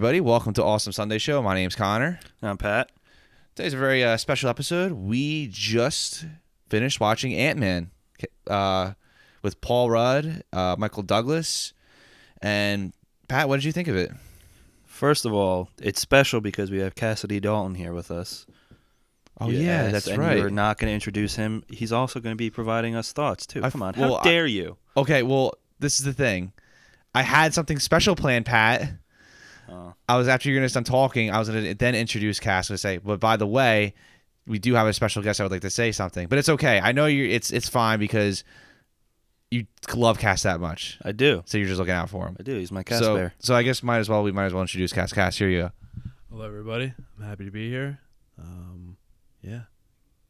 everybody. Welcome to Awesome Sunday Show. My name's Connor. I'm Pat. Today's a very special episode. We just finished watching Ant-Man with Paul Rudd, Michael Douglas, and Pat, what did you think of it? First of all, it's special because we have Cassidy Dalton here with us. Oh, yeah, that's right. And we're not going to introduce him. He's also going to be providing us thoughts, too. Come on, well, how dare you? Okay, well, this is the thing. I had something special planned, Pat. After you're going to done talking, I was going to then introduce Cass and say, but by the way, we do have a special guest I would like to say something. But it's okay. I know it's fine because you love Cass that much. I do. So you're just looking out for him. I do. He's my Cass bear. So I guess we might as well introduce Cass. Cass, here you go. Hello, everybody. I'm happy to be here.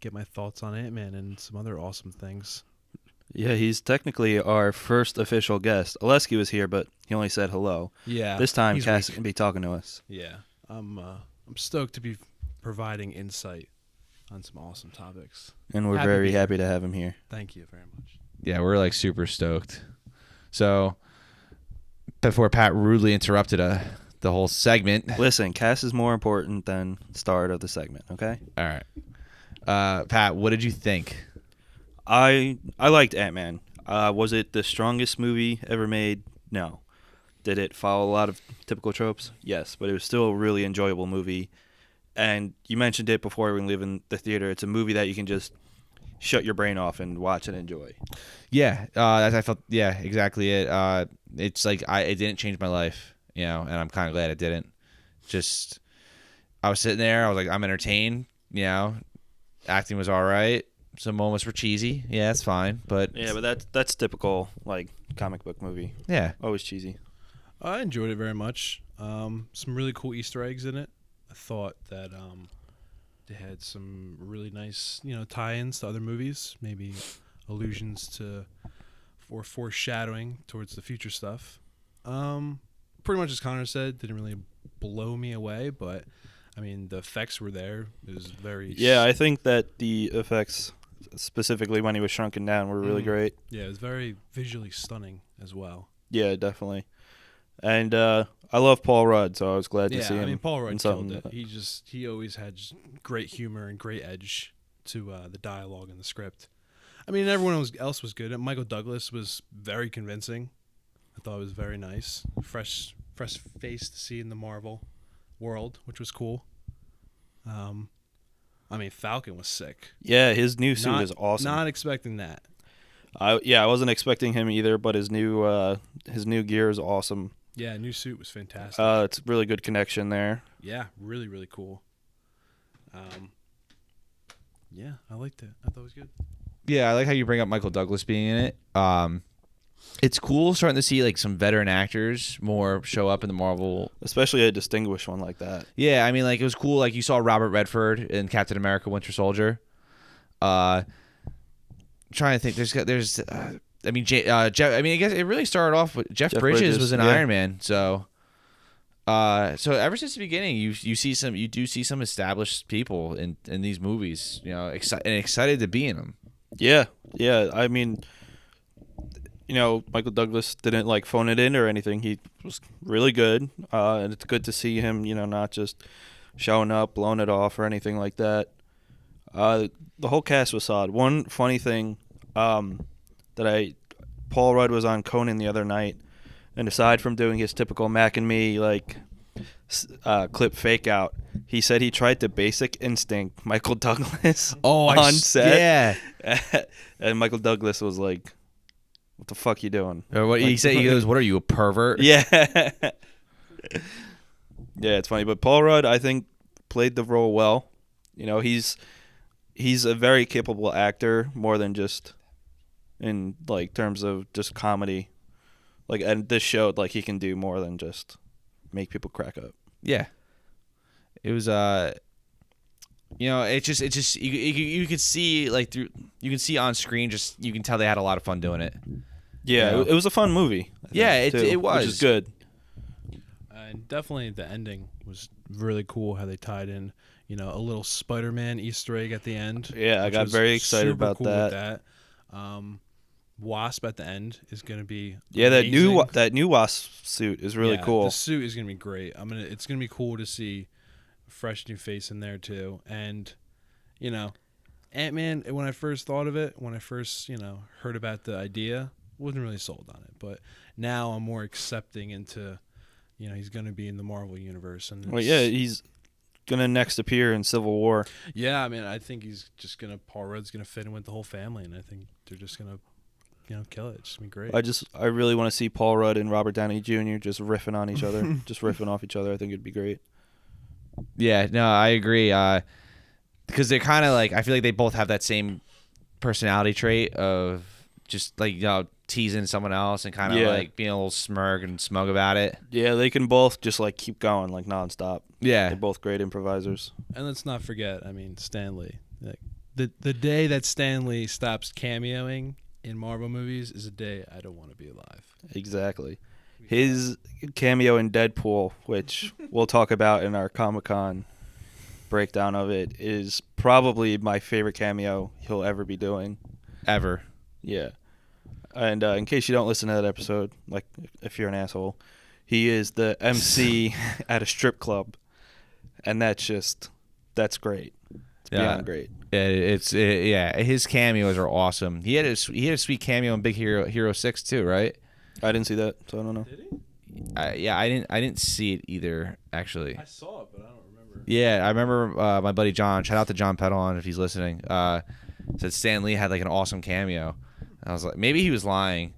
Get my thoughts on Ant-Man and some other awesome things. Yeah, he's technically our first official guest. Oleski was here, but he only said hello. Yeah. This time, Cass can be talking to us. Yeah. I'm stoked to be providing insight on some awesome topics. And we're very happy to have him here. Thank you very much. Yeah, we're like super stoked. So before Pat rudely interrupted the whole segment. Listen, Cass is more important than start of the segment, okay? All right. Pat, what did you think? I liked Ant-Man. Was it the strongest movie ever made? No. Did it follow a lot of typical tropes? Yes, but it was still a really enjoyable movie. And you mentioned it before we leave in the theater. It's a movie that you can just shut your brain off and watch and enjoy. Yeah, as I felt. Yeah, exactly it. It's like it didn't change my life, and I'm kind of glad it didn't. Just I was sitting there. I was like, I'm entertained. Acting was all right. Some moments were cheesy. Yeah, that's fine. But that's typical like comic book movie. Yeah, always cheesy. I enjoyed it very much. Some really cool Easter eggs in it. I thought that they had some really nice, tie-ins to other movies, maybe allusions to or foreshadowing towards the future stuff. Pretty much as Connor said, didn't really blow me away, but I mean the effects were there. It was very I think that the effects, specifically when he was shrunken down, were really great. Yeah, it was very visually stunning as well. Yeah, definitely. And I love Paul Rudd, so I was glad to see him. Yeah, I mean, Paul Rudd killed it. He always had just great humor and great edge to the dialogue and the script. I mean, everyone else was good. Michael Douglas was very convincing. I thought it was very nice. Fresh face to see in the Marvel world, which was cool. I mean, Falcon was sick. Yeah, his new suit is awesome. Not expecting that. I wasn't expecting him either, but his new gear is awesome. Yeah, new suit was fantastic. It's a really good connection there. Yeah, really, really cool. Yeah, I liked it. I thought it was good. Yeah, I like how you bring up Michael Douglas being in it. It's cool starting to see like some veteran actors more show up in the Marvel, especially a distinguished one like that. Yeah, I mean, like it was cool. Like you saw Robert Redford in Captain America: Winter Soldier. Trying to think, there's. I mean, Jeff. I mean, I guess it really started off with Jeff Bridges was in Iron Man. So ever since the beginning, you do see some established people in these movies. Excited to be in them. Yeah. I mean, Michael Douglas didn't like phone it in or anything. He was really good, and it's good to see him. Not just showing up, blowing it off, or anything like that. The whole cast was solid. One funny thing, Paul Rudd was on Conan the other night, and aside from doing his typical Mac and Me clip fake out, he said he tried to Basic Instinct Michael Douglas on set. Yeah, and Michael Douglas was like, "What the fuck you doing?" Or what he said? He goes, "What are you, a pervert?" Yeah, yeah, it's funny, but Paul Rudd, I think, played the role well. He's a very capable actor, more than just in terms of just comedy. And this showed he can do more than just make people crack up. Yeah, it was it's just you could see you can see on screen, just you can tell they had a lot of fun doing it. Yeah, it was a fun movie. It was, which is good. And definitely the ending was really cool. How they tied in, a little Spider-Man Easter egg at the end. Yeah, I got very excited about cool that. With that. Wasp at the end is gonna be Yeah, amazing. that new Wasp suit is really Yeah, cool. The suit is gonna be great. It's gonna be cool to see a fresh new face in there too. And Ant-Man. When I first thought of it, when I first heard about the idea, wasn't really sold on it. But now I'm more accepting into, he's gonna be in the Marvel universe. And Well, yeah, he's gonna next appear in Civil War. yeah, I think he's just Paul Rudd's gonna fit in with the whole family, and I think they're just gonna kill it. It's just gonna be great. I really want to see Paul Rudd and Robert Downey Jr. just riffing on each other, just riffing off each other. I think it'd be great. Yeah, no, I agree. Because they're kind of like, I feel like they both have that same personality trait of just like teasing someone else and kind of like being a little smirk and smug about it. Yeah, they can both just like keep going like nonstop. Yeah, They're both great improvisers. And let's not forget, Stanley. Like the day that Stanley stops cameoing in Marvel movies is a day I don't want to be alive. Exactly. His cameo in Deadpool, which we'll talk about in our Comic-Con breakdown of it, is probably my favorite cameo he'll ever be doing. Ever. Yeah. And in case you don't listen to that episode, like if you're an asshole, he is the MC at a strip club. And that's great. It's beyond great. Yeah, his cameos are awesome. He had a sweet cameo in Big Hero 6 too, right? I didn't see that, so I don't know. Did he? I didn't see it either, actually. I saw it, but I don't remember. Yeah, I remember my buddy John. Shout out to John Pedalon if he's listening. Said Stan Lee had like an awesome cameo. I was like, maybe he was lying,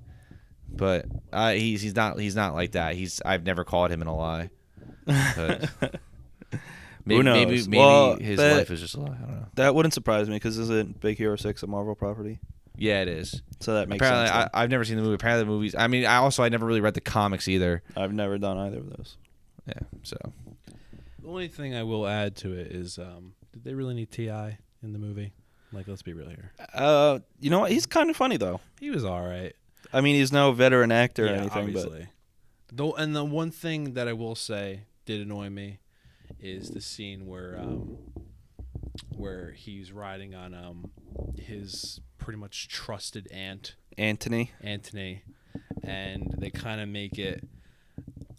but he's not like that. I've never caught him in a lie. Maybe, Who knows? Maybe his life is just a lie. I don't know. That wouldn't surprise me because isn't Big Hero 6 a Marvel property? Yeah, it is. So that makes Apparently, sense. I've never seen the movie. Apparently, the movies. I mean, I never really read the comics either. I've never done either of those. Yeah. So. The only thing I will add to it is, did they really need T.I. in the movie? Like, let's be real here. You know what? He's kind of funny though. He was all right. I mean, he's no veteran actor or anything, obviously. And the one thing that I will say did annoy me is the scene where he's riding on his pretty much trusted aunt Anthony, and they kind of make it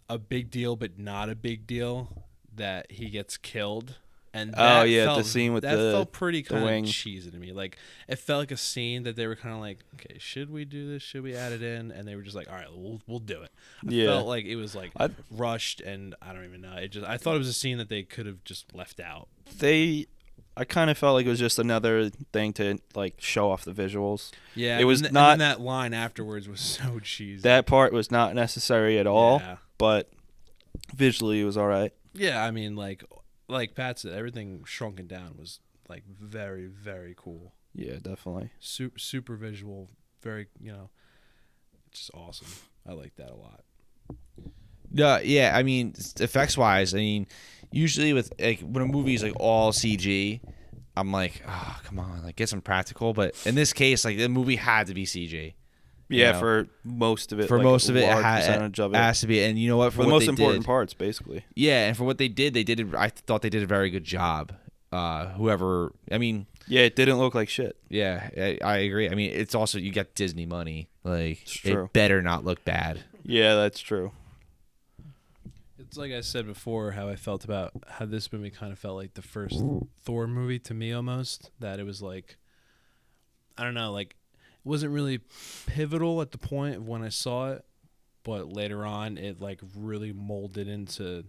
a big deal but not a big deal that he gets killed. And the scene with that the felt pretty kind wing. of cheesy to me. Like, it felt like a scene that they were kind of like, okay, should we do this? Should we add it in? And they were just like, all right, we'll do it. I felt like it was like rushed, and I don't even know. I thought it was a scene that they could have just left out. I kind of felt like it was just another thing to like show off the visuals. Yeah, it was and not. And that line afterwards was so cheesy. That part was not necessary at all. Yeah. But visually, it was all right. Yeah, I mean, like Pat said, everything shrunken down was like very, very cool. Yeah, definitely. Super visual, very just awesome. I like that a lot. Yeah. I mean, effects wise, I mean, usually with like when a movie is like all CG, I'm like, oh, come on, like get some practical. But in this case, like the movie had to be CG. Yeah, for most of it. For like most of it, percentage of it has to be. And you know what? For the most important parts, basically. Yeah, and for what they did it. I thought they did a very good job. Whoever, I mean. Yeah, it didn't look like shit. Yeah, I agree. I mean, it's also you got Disney money. Like, it better not look bad. Yeah, that's true. It's like I said before, how I felt about how this movie kind of felt like the first Thor movie to me almost. That it was like, I don't know, like it wasn't really pivotal at the point of when I saw it, but later on it like really molded into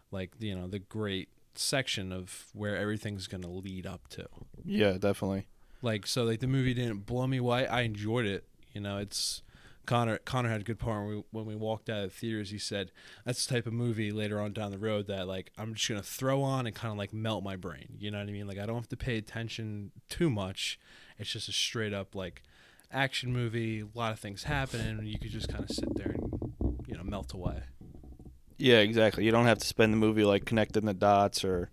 like, the great section of where everything's going to lead up to. Yeah, definitely. Like, so like the movie didn't blow me away. I enjoyed it. It's Connor had a good part when we walked out of the theaters. He said that's the type of movie later on down the road that like I'm just gonna throw on and kind of like melt my brain. You know what I mean? Like I don't have to pay attention too much. It's just a straight up like action movie. A lot of things happen, and you could just kind of sit there and melt away. Yeah, exactly. You don't have to spend the movie like connecting the dots or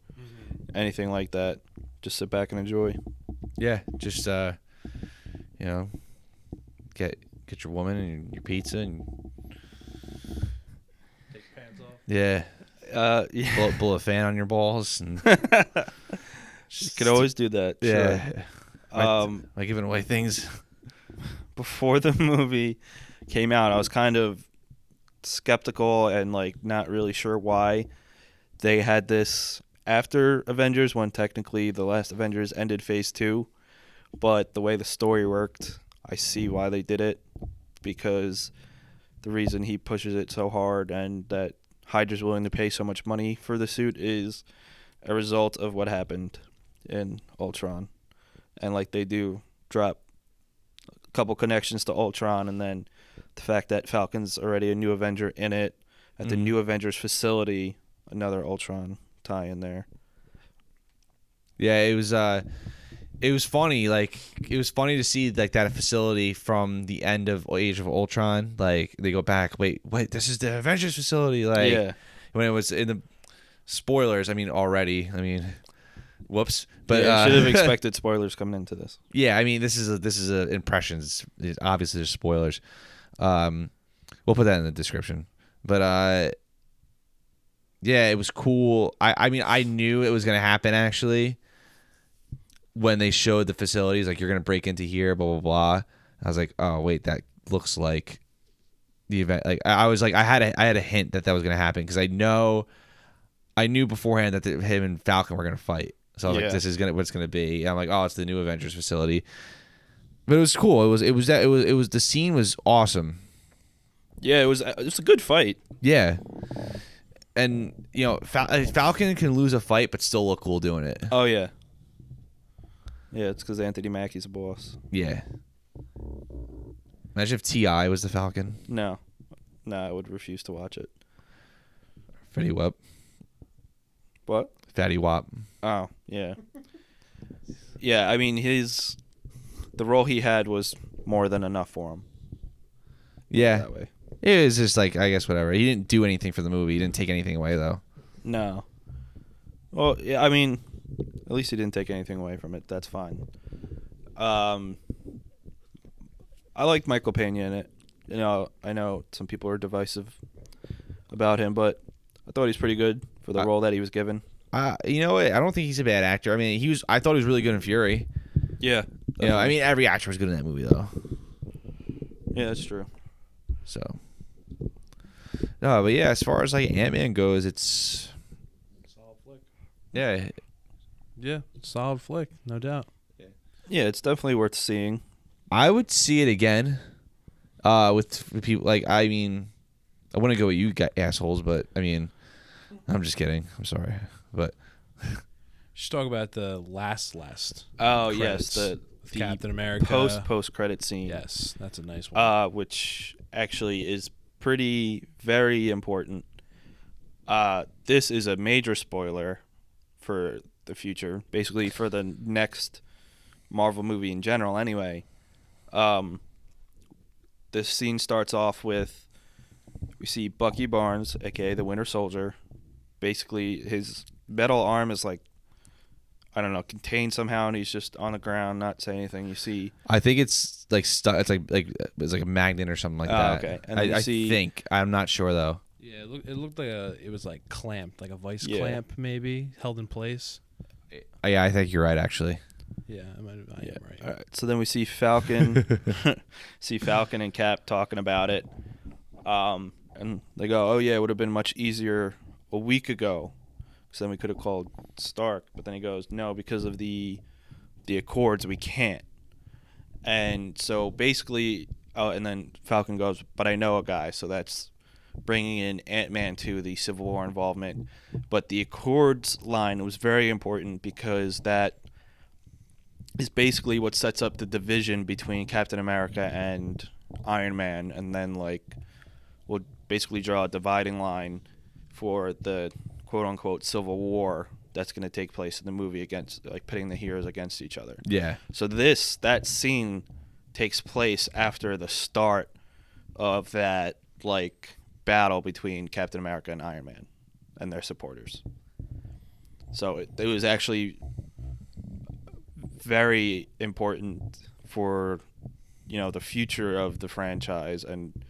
anything like that. Just sit back and enjoy. Yeah, just get your woman and your pizza and Take your pants off. Yeah. Blow a fan on your balls and you could always do that. Yeah. Sure. Am I giving away things? before the movie came out, I was kind of skeptical and like not really sure why they had this after Avengers, when technically the last Avengers ended Phase 2. But the way the story worked, I see why they did it, because the reason he pushes it so hard and that Hydra's willing to pay so much money for the suit is a result of what happened in Ultron. And like they do drop a couple connections to Ultron, and then the fact that Falcon's already a new Avenger in it, at the new Avengers Facility, another Ultron tie in there. Yeah, it was funny. Like, it was funny to see like that facility from the end of Age of Ultron. Like, they go back. Wait, this is the Avengers Facility. Like, Yeah. when it was in the spoilers. I mean, already. I mean, whoops. But yeah, should have expected spoilers coming into this. Yeah, I mean, this is a impressions. Obviously, there's spoilers. We'll put that in the description. But yeah, it was cool. I mean, I knew it was gonna happen actually. When they showed the facilities, like, you're gonna break into here, blah blah blah. I was like, oh wait, that looks like the event. Like, I was like, I had a hint that was gonna happen, because I knew beforehand that him and Falcon were gonna fight. So I was like, this is what it's gonna be. And I'm like, oh, it's the new Avengers Facility. But it was cool. It was the scene was awesome. Yeah, it was a good fight. Yeah. And, you know, Falcon can lose a fight but still look cool doing it. Oh yeah. Yeah, it's because Anthony Mackie's a boss. Yeah. Imagine if T.I. was the Falcon. No, I would refuse to watch it. Fatty Wap. What? Fatty Wap. Oh, yeah. Yeah, I mean, the role he had was more than enough for him. Yeah. That way. It was just like, I guess, whatever. He didn't do anything for the movie. He didn't take anything away, though. No. Well, yeah, I mean, at least he didn't take anything away from it. That's fine. I liked Michael Pena in it. You know, I know some people are divisive about him, but I thought he was pretty good for the role that he was given. You know what? I don't think he's a bad actor. I mean, I thought he was really good in Fury. Yeah. You know, I mean, every actor was good in that movie, though. Yeah, that's true. So. No, but yeah, as far as like Ant-Man goes, it's Solid flick. yeah. Yeah, solid flick, no doubt. Yeah, it's definitely worth seeing. I would see it again. With people, like, I mean, I wouldn't go with you assholes, but I mean, I'm just kidding. I'm sorry, but Just talk about the last. Oh credits yes, the Captain America post credit scene. Yes, that's a nice one. Which actually is very important. This is a major spoiler for the future, basically for the next Marvel movie in general. Anyway, this scene starts off with we see Bucky Barnes, aka the Winter Soldier. Basically, his metal arm is like, I don't know, contained somehow, and he's just on the ground, not saying anything. You see, I think it's like stuck. It's like a magnet or something like that. Okay. And then I think I'm not sure though. Yeah, it looked like it was like clamped, like a vice Yeah. clamp maybe, held in place. Yeah, I think you're right actually. Yeah, I am right. All right. So then we see Falcon, and Cap talking about it, and they go, "Oh yeah, it would have been much easier a week ago, so then we could have called Stark." But then he goes, "No, because of the Accords, we can't." And so basically, and then Falcon goes, "But I know a guy," so that's bringing in Ant-Man to the Civil War involvement. But the Accords line was very important because that is basically what sets up the division between Captain America and Iron Man, and then like we'll basically draw a dividing line for the quote-unquote Civil War that's going to take place in the movie, against like pitting the heroes against each other. Yeah. So that scene takes place after the start of that like battle between Captain America and Iron Man and their supporters. So it was actually very important for, you know, the future of the franchise, and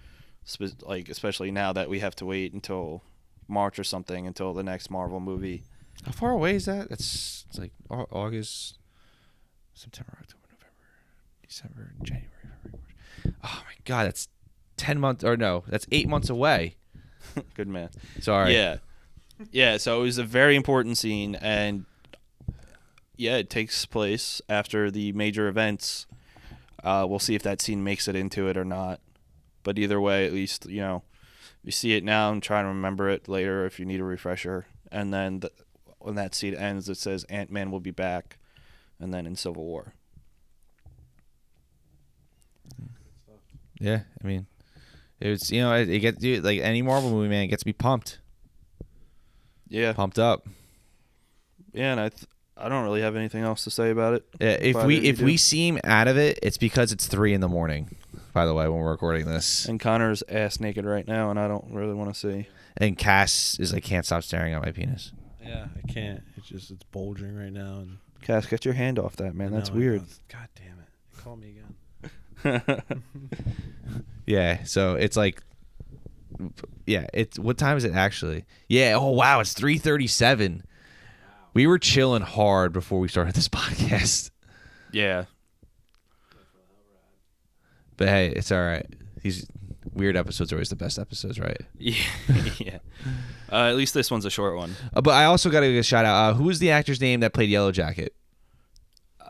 like especially now that we have to wait until March or something until the next Marvel movie. How far away is that? It's like August, September, October, November, December, January, February, March. Oh my God, that's 10 months, or no, that's 8 months away. Good man. Sorry. Yeah. Yeah, so it was a very important scene, and yeah, it takes place after the major events. We'll see if that scene makes it into it or not. But either way, at least, you see it now and try to remember it later if you need a refresher. And then when that scene ends, it says Ant-Man will be back, and then in Civil War. Yeah, I mean, it's it gets you like any Marvel movie, man. It gets me pumped. Yeah. Pumped up. Yeah, and I don't really have anything else to say about it. Yeah, if we seem out of it, it's because it's 3 a.m. By the way, when we're recording this, And Connor's ass naked right now, and I don't really want to see. and Cass is like can't stop staring at my penis. Yeah, I can't. It's bulging right now, and Cass, get your hand off that, man. That's No, I weird. know. God damn it! Call me again. Yeah, so it's like, yeah, it's what time is it actually? Yeah, oh wow, it's 3:37. We were chilling hard before we started this podcast. Yeah. But hey, it's all right. These weird episodes are always the best episodes, right? Yeah. Yeah. At least this one's a short one. But I also got to give a shout out. Who was the actor's name that played Yellow Jacket?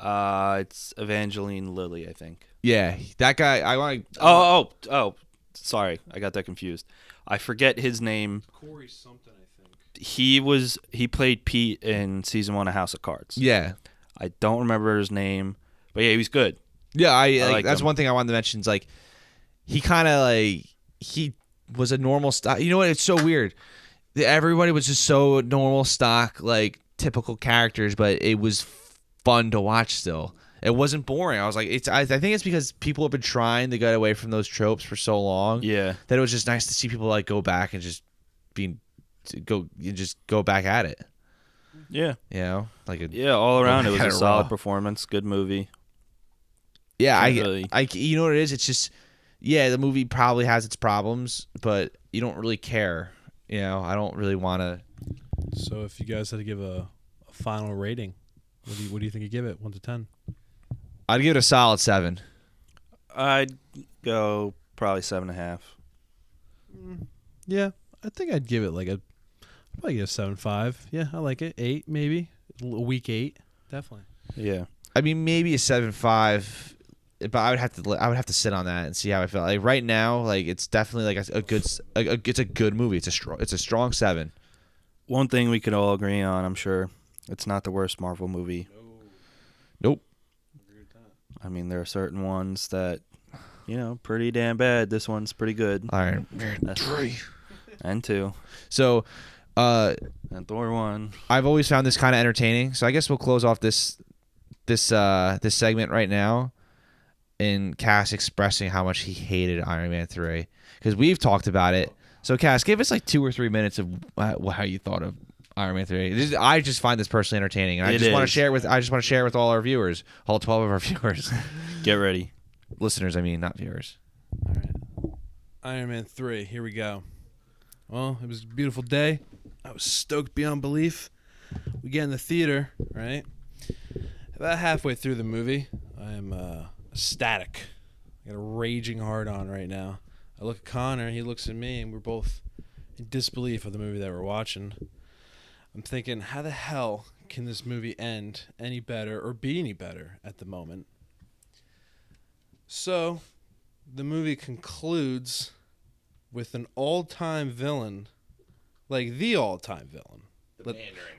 It's Evangeline Lilly, I think. Yeah, that guy. I want. Oh. Sorry, I got that confused. I forget his name. Corey something, I think. He played Pete in season 1 of House of Cards. Yeah, I don't remember his name, but yeah, he was good. yeah. I like that's him. one thing I wanted to mention. Is like he kind of he was a normal stock. You know what? It's so weird. Everybody was just so normal stock, like typical characters, but it was fun to watch still. It wasn't boring. I was like, I think it's because people have been trying to get away from those tropes for so long. Yeah. That it was just nice to see people like go back and just go back at it. Yeah. Like All around it was Had a it solid raw. performance, good movie. Yeah, Can't really- I you know what it is? It's just the movie probably has its problems, but you don't really care. I don't really want to. So if you guys had to give a final rating, what do you think you give it? 1 to 10. I'd give it a solid 7. I'd go probably 7.5. Yeah, I think I'd give it probably give it a 7.5. Yeah, I like it. 8 maybe. A week 8, definitely. Yeah. I mean, maybe a 7.5, but I would have to sit on that and see how I feel. Like right now, like it's definitely like it's a good movie. It's a strong 7. One thing we could all agree on, I'm sure, it's not the worst Marvel movie. Nope. I mean, there are certain ones that, pretty damn bad. This one's pretty good. Iron Man 3 And 2. So, And Thor 1. I've always found this kind of entertaining. So I guess we'll close off this segment right now in Cass expressing how much he hated Iron Man 3 because we've talked about it. So Cass, give us like 2 or 3 minutes of how you thought of Iron Man 3. I just find this personally entertaining, and I just want to share it with all our viewers, all 12 of our viewers, Get ready. listeners. I mean, not viewers. All right. Iron Man 3, here we go. Well, it was a beautiful day. I was stoked beyond belief. We get in the theater, right? About halfway through the movie, I am ecstatic. I got a raging hard on right now. I look at Connor, he looks at me, and we're both in disbelief of the movie that we're watching. I'm thinking, how the hell can this movie end any better or be any better at the moment? So, the movie concludes with an all-time villain, like the all-time villain.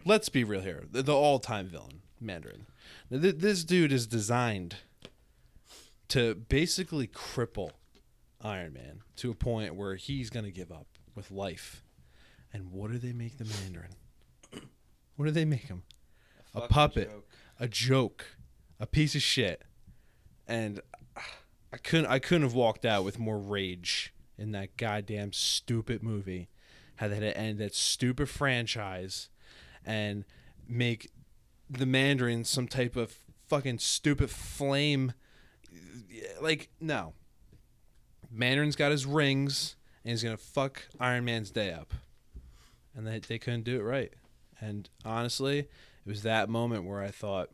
Let's be real here. The all-time villain, Mandarin. Now, this dude is designed to basically cripple Iron Man to a point where he's going to give up with life. And what do they make the Mandarin? What do they make him? A puppet, a joke, a piece of shit. And I couldn't have walked out with more rage in that goddamn stupid movie. How they had to end that stupid franchise and make the Mandarin some type of fucking stupid flame. Like, no. Mandarin's got his rings and he's gonna fuck Iron Man's day up. And they couldn't do it right. And honestly, it was that moment where I thought,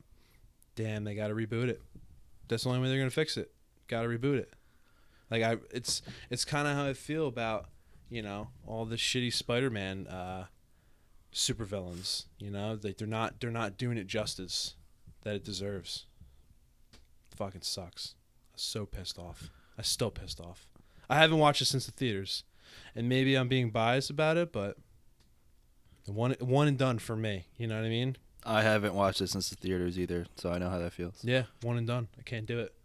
damn, they gotta reboot it. That's the only way they're gonna fix it. Gotta reboot it. Like it's kind of how I feel about all the shitty Spider-Man supervillains. Like they're not doing it justice that it deserves. Fucking sucks. I'm so pissed off. I'm still pissed off. I haven't watched it since the theaters, and maybe I'm being biased about it, but one and done for me. You know what I mean? I haven't watched it since the theaters either, so I know how that feels. Yeah, one and done. I can't do it.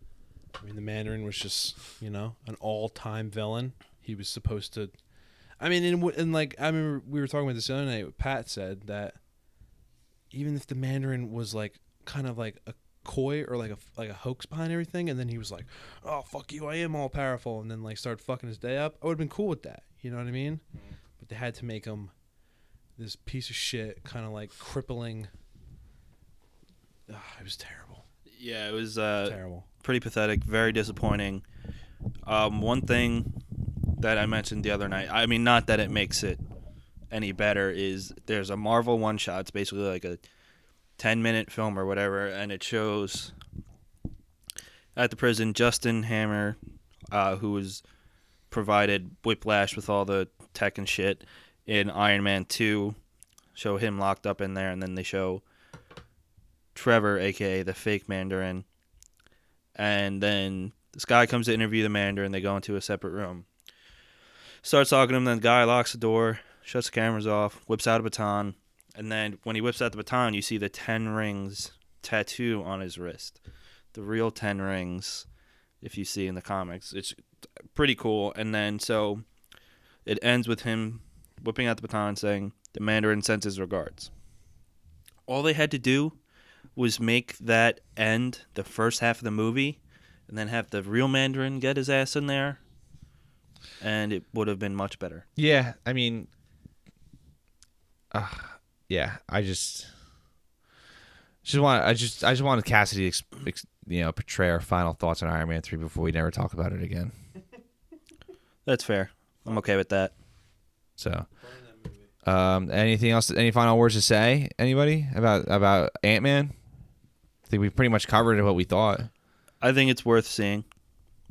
I mean, the Mandarin was just, an all-time villain. He was supposed to. I mean, and like I remember we were talking about this the other night. Pat said that even if the Mandarin was like kind of like a coy or like a hoax behind everything, and then he was like, "Oh fuck you, I am all powerful," and then like started fucking his day up, I would have been cool with that. You know what I mean? Mm-hmm. But they had to make him this piece of shit, kind of like crippling. It was terrible. Yeah, it was terrible. Pretty pathetic, very disappointing. One thing that I mentioned the other night, I mean, not that it makes it any better, is there's a Marvel one-shot. It's basically like a 10-minute film or whatever, and it shows at the prison Justin Hammer, who was provided Whiplash with all the tech and shit in Iron Man 2, show him locked up in there, and then they show Trevor, a.k.a. the fake Mandarin, and then this guy comes to interview the Mandarin. They go into a separate room, starts talking to him, then the guy locks the door, shuts the cameras off, whips out a baton, and then when he whips out the baton, you see the 10 rings tattoo on his wrist. The real 10 rings, if you see in the comics. It's pretty cool. And then so it ends with him whipping out the baton saying, "The Mandarin sends his regards." All they had to do was make that end the first half of the movie and then have the real Mandarin get his ass in there, and it would have been much better. Yeah, I mean, yeah, I just wanted Cassidy portray our final thoughts on Iron Man 3 before we never talk about it again. That's fair. I'm okay with that. So, anything else? Any final words to say? Anybody about Ant-Man? I think we pretty much covered what we thought. I think it's worth seeing.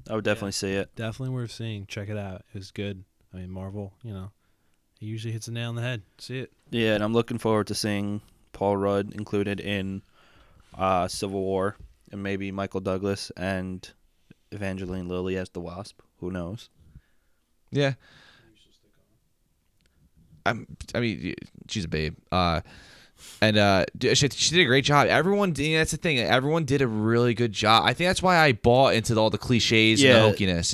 I would definitely see it. Definitely worth seeing. Check it out. It was good. I mean, Marvel, he usually hits a nail on the head. See it. Yeah, and I'm looking forward to seeing Paul Rudd included in Civil War, and maybe Michael Douglas and Evangeline Lilly as the Wasp. Who knows? Yeah. I mean, she's a babe. And she did a great job. Everyone, that's the thing. Everyone did a really good job. I think that's why I bought into all the cliches and the hokiness.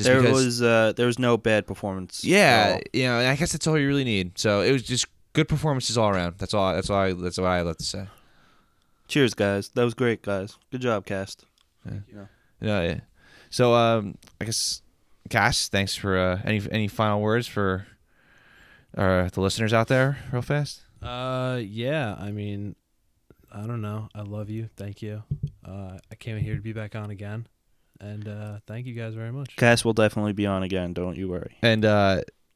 There was no bad performance. Yeah, and I guess that's all you really need. So it was just good performances all around. That's all. That's what I love to say. Cheers, guys. That was great, guys. Good job, cast. Yeah. So I guess, Cass, thanks for any final words for the listeners out there, real fast. Yeah, I mean, I don't know. I love you. Thank you. I came in here to be back on again. And thank you guys very much. Cass will definitely be on again. Don't you worry. And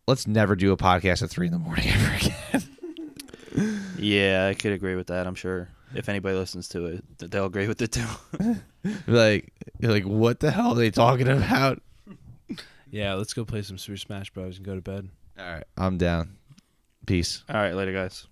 let's never do a podcast at 3 a.m. ever again. Yeah, I could agree with that. I'm sure if anybody listens to it, they'll agree with it too. Like, what the hell are they talking about? Yeah, let's go play some Super Smash Bros. And go to bed. All right, I'm down. Peace. All right, later, guys.